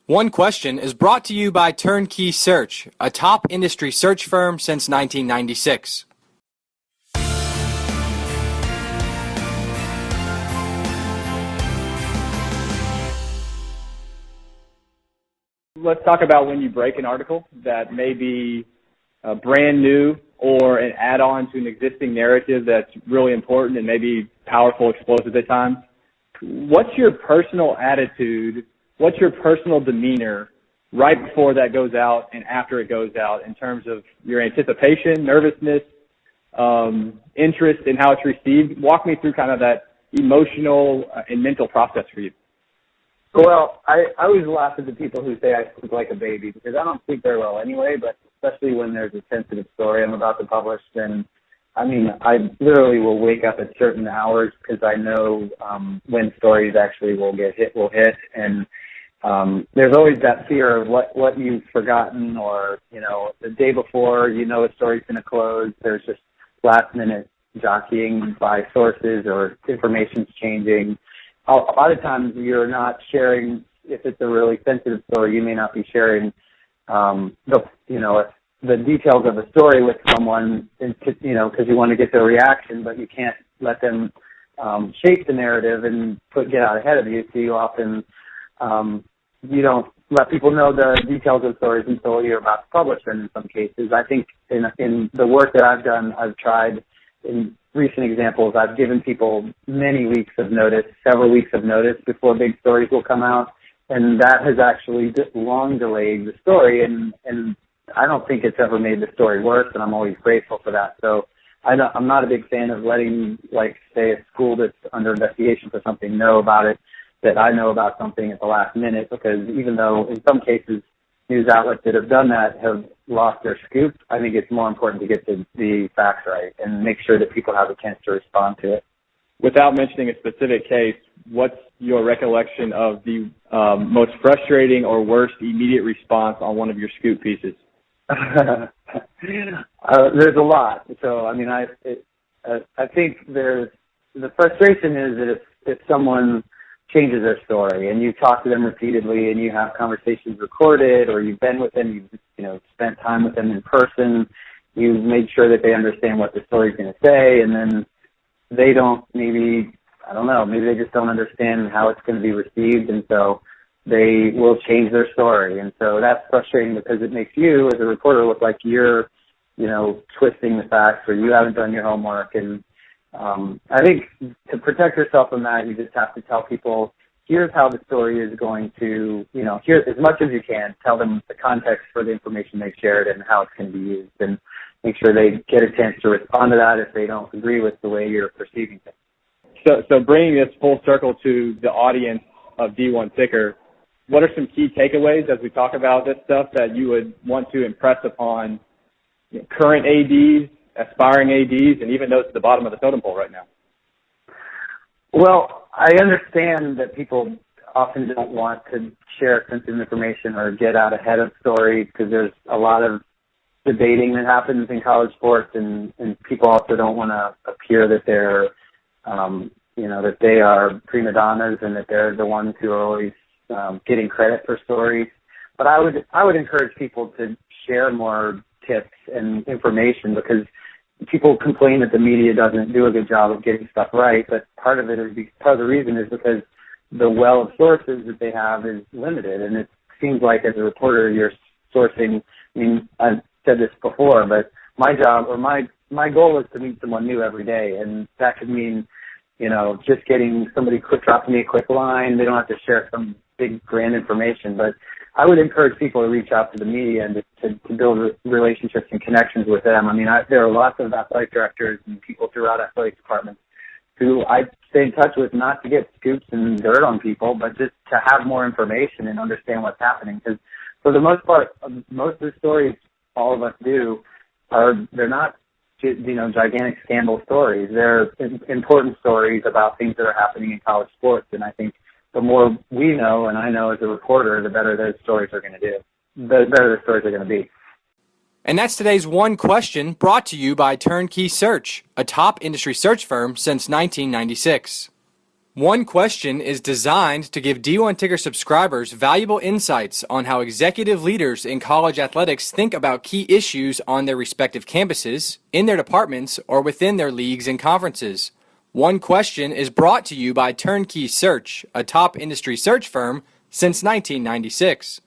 One Question is brought to you by Turnkey Search, a top industry search firm since 1996. Let's talk about when you break an article that may be brand new or an add-on to an existing narrative that's really important and maybe powerful, explosive at times. What's your personal attitude? What's your personal demeanor right before that goes out and after it goes out in terms of your anticipation, nervousness, interest in how it's received? Walk me through kind of that emotional and mental process for you. Well, I always laugh at the people who say I sleep like a baby because I don't sleep very well anyway, but especially when there's a sensitive story I'm about to publish, then I literally will wake up at certain hours because I know when stories actually will hit, and there's always that fear of what you've forgotten, or the day before a story's going to close. There's just last minute jockeying by sources or information's changing. A lot of times you're not sharing. If it's a really sensitive story, you may not be sharing the details of a story with someone, because you want to get their reaction, but you can't let them shape the narrative and get out ahead of you. So you often you don't let people know the details of stories until you're about to publish them. In some cases, I think in the work that I've done, I've tried. In recent examples, I've given people many weeks of notice, several weeks of notice before big stories will come out, and that has actually just long delayed the story, and I don't think it's ever made the story worse, and I'm always grateful for that. So I'm not a big fan of letting, say, a school that's under investigation for something know about it, that I know about something at the last minute, because even though in some cases news outlets that have done that have lost their scoop, I think it's more important to get the facts right and make sure that people have a chance to respond to it. Without mentioning a specific case, what's your recollection of the most frustrating or worst immediate response on one of your scoop pieces? There's a lot. So, I think the frustration is that if someone changes their story and you talk to them repeatedly and you have conversations recorded, or you've been with them, you've spent time with them in person, you've made sure that they understand what the story's going to say, and then they don't, maybe they just don't understand how it's going to be received, and so they will change their story. And so that's frustrating because it makes you as a reporter look like you're, twisting the facts, or you haven't done your homework. And I think to protect yourself from that, you just have to tell people, here's how the story is going to, here as much as you can, tell them the context for the information they've shared and how it's going to be used, and make sure they get a chance to respond to that if they don't agree with the way you're perceiving things. So bringing this full circle to the audience of D1 Ticker, what are some key takeaways as we talk about this stuff that you would want to impress upon current ADs, aspiring ADs, and even those at the bottom of the totem pole right now? Well, I understand that people often don't want to share sensitive information or get out ahead of stories because there's a lot of debating that happens in college sports, and people also don't want to appear that they're, that they are prima donnas and that they're the ones who are always getting credit for stories. But I would encourage people to share more tips and information, because people complain that the media doesn't do a good job of getting stuff right, but part of the reason is because the well of sources that they have is limited, and it seems like as a reporter you're sourcing. I've said this before, but my job or my goal is to meet someone new every day, and that could mean just getting somebody dropping me a quick line. They don't have to share some big grand information, but I would encourage people to reach out to the media and to build relationships and connections with them. There are lots of athletic directors and people throughout athletic departments who I stay in touch with, not to get scoops and dirt on people, but just to have more information and understand what's happening. Because for the most part, most of the stories all of us do they're not gigantic scandal stories. They're important stories about things that are happening in college sports, and I think the more we know, and I know as a reporter, the better those stories are going to do. The better the stories are going to be. And that's today's One Question, brought to you by Turnkey Search, a top industry search firm since 1996. One Question is designed to give D1 Ticker subscribers valuable insights on how executive leaders in college athletics think about key issues on their respective campuses, in their departments, or within their leagues and conferences. One Question is brought to you by Turnkey Search, a top industry search firm since 1996.